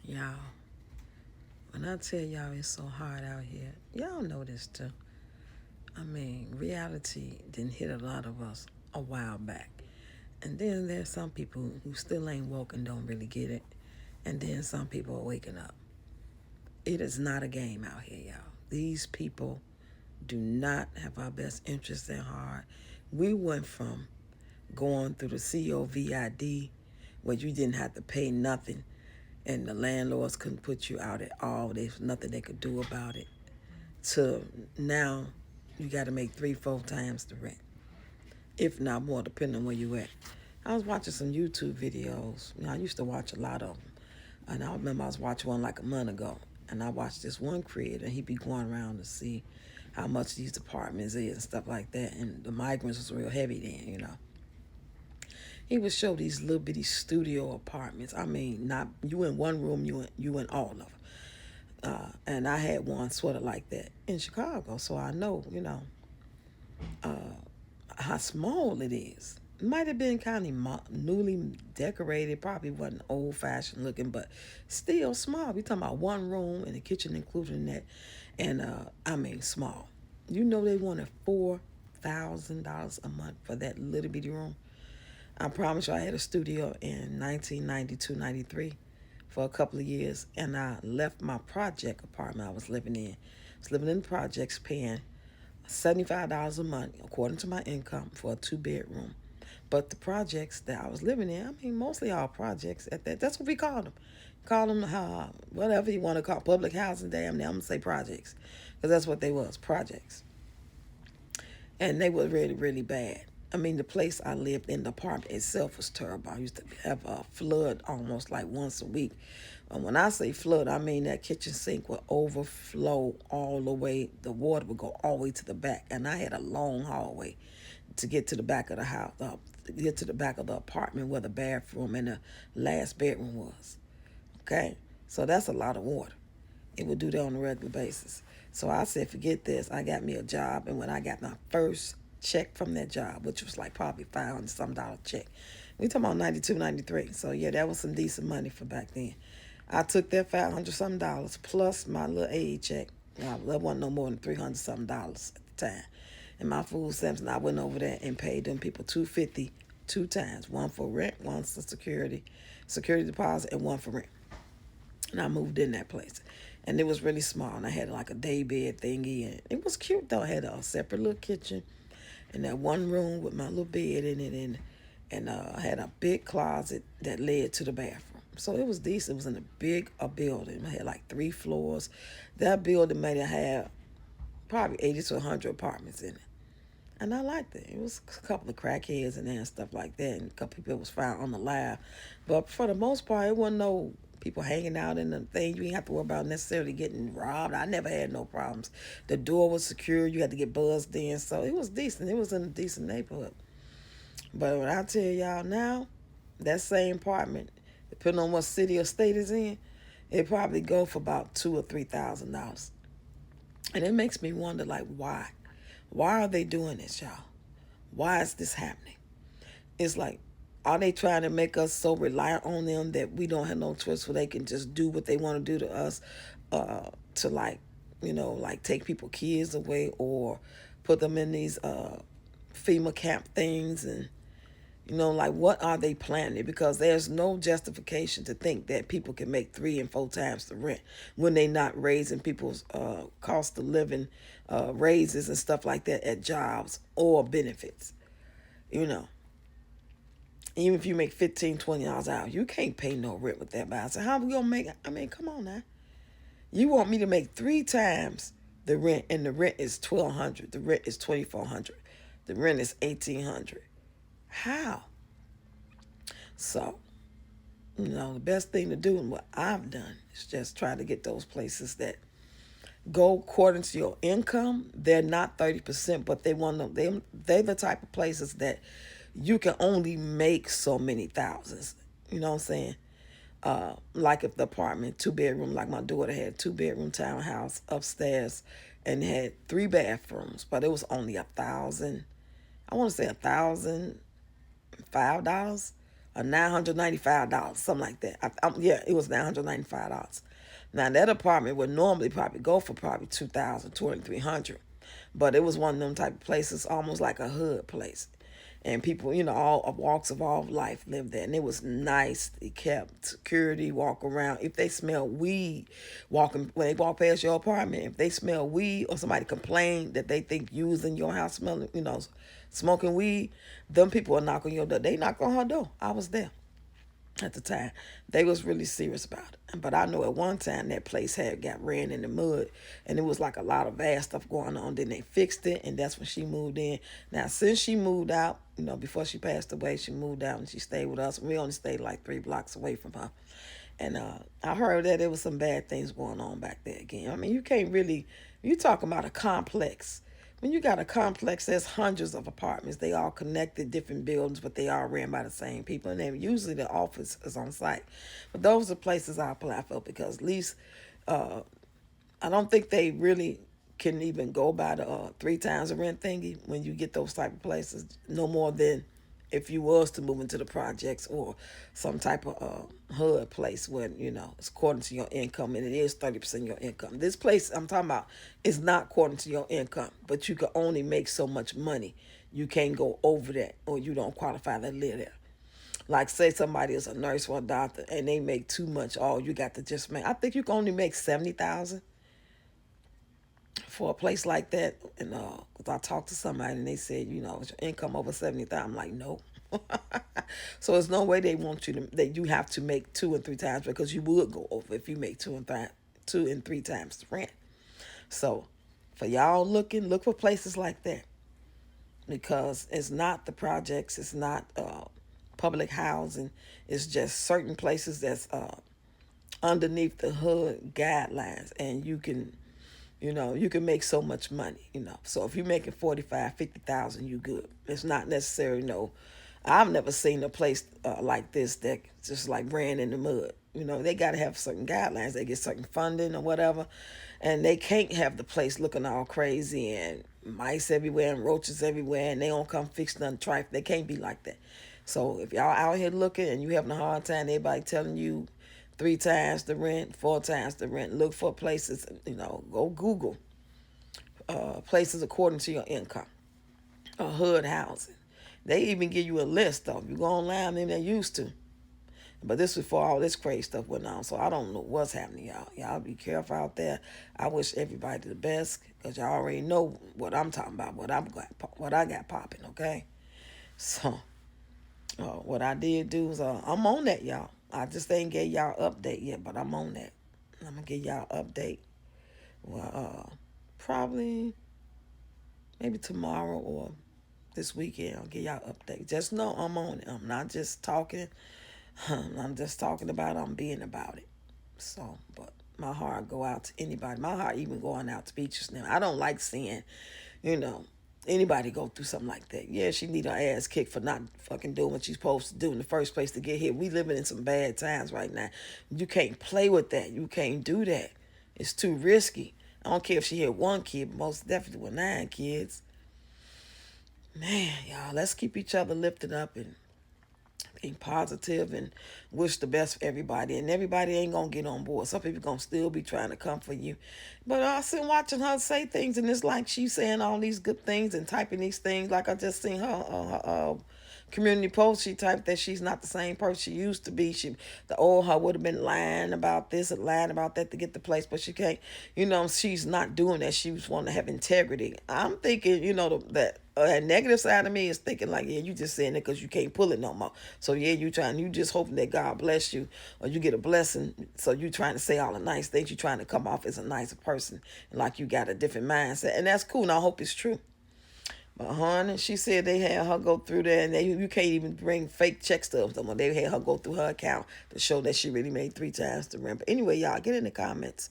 Y'all, when I tell y'all it's so hard out here, y'all know this too. I mean, reality didn't hit a lot of us a while back. And then there's some people who still ain't woke and don't really get it. And then some people are waking up. It is not a game out here, y'all. These people do not have our best interests at heart. We went from going through the COVID, where you didn't have to pay nothing and the landlords couldn't put you out at all. There's nothing they could do about it. To now, you got to make 3, 4 times the rent, if not more, depending on where you at. I was watching some YouTube videos. I used to watch a lot of them, and I remember I was watching one like a month ago, and I watched this one creator. He be going around to see how much these apartments is and stuff like that. And the migrants was real heavy then. He would show these little bitty studio apartments. I mean, not you in one room, you in all of them. And I had one sort of like that in Chicago, so I know, how small it is. It might have been kind of newly decorated, probably wasn't old fashioned looking, but still small. We talking about one room and the kitchen included in that, and I mean small. They wanted $4,000 a month for that little bitty room. I promise you, I had a studio in 1992, 93 for a couple of years, and I left my project apartment I was living in. I was living in the projects, paying $75 a month, according to my income, for a 2 bedroom. But the projects that I was living in, I mean, mostly all projects at that. That's what we call them. Call them whatever you want to call public housing. Damn, I'm gonna say projects, because that's what they was, projects. And they were really, really bad. I mean, the place I lived in, the apartment itself was terrible. I used to have a flood almost like once a week. And when I say flood, I mean that kitchen sink would overflow all the way. The water would go all the way to the back. And I had a long hallway to get to the back of the house, to get to the back of the apartment where the bathroom and the last bedroom was. Okay? So that's a lot of water. It would do that on a regular basis. So I said, forget this. I got me a job, and when I got my first check from that job, which was like probably $500 check, we talking about 92, 93. So yeah, that was some decent money for back then. I took that $500 plus my little aid check. That wasn't no more than $300 at the time. And my food stamps, and I went over there and paid them people $250 2 times, one for rent, one for security deposit, and one for rent. And I moved in that place. And it was really small. And I had like a day bed thingy. And it was cute though. I had a separate little kitchen and that one room with my little bed in it. And I had a big closet that led to the bathroom. So it was decent. It was in a building. I had like 3 floors. That building made it have probably 80 to 100 apartments in it. And I liked it. It was a couple of crackheads in there and stuff like that. And a couple people was found on the lab. But for the most part, it wasn't no people hanging out in the thing. You didn't have to worry about necessarily getting robbed. I never had no problems. The door was secure. You had to get buzzed in. So it was decent. It was in a decent neighborhood. But when I tell y'all now, that same apartment, depending on what city or state it's in, it probably go for about $2,000 or $3,000. And it makes me wonder, like, why? Why are they doing this, y'all? Why is this happening? It's like, are they trying to make us so reliant on them that we don't have no choice, so they can just do what they want to do to us, to like, like take people kids away or put them in these FEMA camp things, and like, what are they planning? Because there's no justification to think that people can make 3 and 4 times the rent when they not raising people's cost of living, raises and stuff like that at jobs or benefits. You know, even if you make 15, $20 an hour, you can't pay no rent with that. But I said, how we gonna make? I mean, come on now. You want me to make 3 times the rent, and the rent is $1,200. The rent is $2,400. The rent is $1,800. How? So, the best thing to do, and what I've done, is just try to get those places that go according to your income. They're not 30%, but they're the type of places that you can only make so many thousands. You know what I'm saying? Like if the apartment, 2 bedroom, like my daughter had 2 bedroom townhouse upstairs and had 3 bathrooms, but it was only 1,000. I want to say $1,005 $995, something like that. Yeah, it was $995. Now that apartment would normally probably go for probably 2,000, 2,300, but it was one of them type of places, almost like a hood place, and people, all walks of all life lived there, and it was nice. It kept security, walk around. If they smell weed, walking when they walk past your apartment, if they smell weed or somebody complain that they think you was in your house smelling, smoking weed, them people will knock on your door. They knocked on her door. I was there at the time. They was really serious about it. But I know at one time that place had got ran in the mud, and it was like a lot of bad stuff going on. Then they fixed it, and that's when she moved in. Now since she moved out, before she passed away, she moved out and she stayed with us. We only stayed like 3 blocks away from her. And I heard that there was some bad things going on back there again. I mean, you can't really, you talking about a complex. When you got a complex, there's hundreds of apartments. They all connected, different buildings, but they all ran by the same people. And then usually the office is on site. But those are places I apply for because at least I don't think they really can even go by the 3 times the rent thingy when you get those type of places. No more than if you was to move into the projects or some type of HUD place where, it's according to your income, and it is 30% of your income. This place I'm talking about is not according to your income, but you can only make so much money. You can't go over that, or you don't qualify to live there. Like say somebody is a nurse or a doctor and they make too much, all you got to just make, I think you can only make 70,000 for a place like that. And 'cause I talked to somebody and they said, is your income over 70,000? I'm like, no. So there's no way they want you that you have to make 2 and 3 times, because you would go over if you make 2 and 3 times the rent. So for y'all look for places like that, because it's not the projects, it's not public housing. It's just certain places that's underneath the hood guidelines, and you can make so much money. So if you're making 45, 50,000, you good. It's not necessarily no. I've never seen a place like this that just like ran in the mud. They got to have certain guidelines. They get certain funding or whatever, and they can't have the place looking all crazy and mice everywhere and roaches everywhere, and they don't come fix nothing trife. They can't be like that. So if y'all out here looking and you having a hard time, everybody telling you 3 times the rent, 4 times the rent, look for places, go Google places according to your income, HUD housing. They even give you a list though. You go online, maybe they used to. But this was before all this crazy stuff went on, so I don't know what's happening, y'all. Y'all be careful out there. I wish everybody the best, because y'all already know what I'm talking about, what I got popping, okay? So what I did do is I'm on that, y'all. I just ain't gave y'all update yet, but I'm on that. I'm gonna give y'all update. Well, probably maybe tomorrow or this weekend. I'll give y'all update. Just know I'm on it. I'm not just talking. I'm just talking about it. I'm being about it. So, but my heart go out to anybody. My heart even going out to Beatrice now. I don't like seeing, anybody go through something like that. Yeah, she need her ass kicked for not fucking doing what she's supposed to do in the first place to get here. We living in some bad times right now. You can't play with that. You can't do that. It's too risky. I don't care if she had 1 kid, but most definitely with 9 kids. Man, y'all, let's keep each other lifted up and being positive and wish the best for everybody. And everybody ain't gonna get on board. Some people gonna still be trying to come for you. But I seen watching her say things, and it's like she's saying all these good things and typing these things. Like I just seen her community post. She typed that she's not the same person she used to be. The old her would have been lying about this and lying about that to get the place, but she can't. She's not doing that. She was wanting to have integrity. I'm thinking, that negative side of me is thinking like, yeah, you just saying it because you can't pull it no more. So yeah, you just hoping that God bless you or you get a blessing. So you trying to say all the nice things. You trying to come off as a nicer person, and like you got a different mindset, and that's cool. And I hope it's true. But honey, she said they had her go through there, and you can't even bring fake check stubs no more. They had her go through her account to show that she really made 3 times the rent. But anyway, y'all, get in the comments.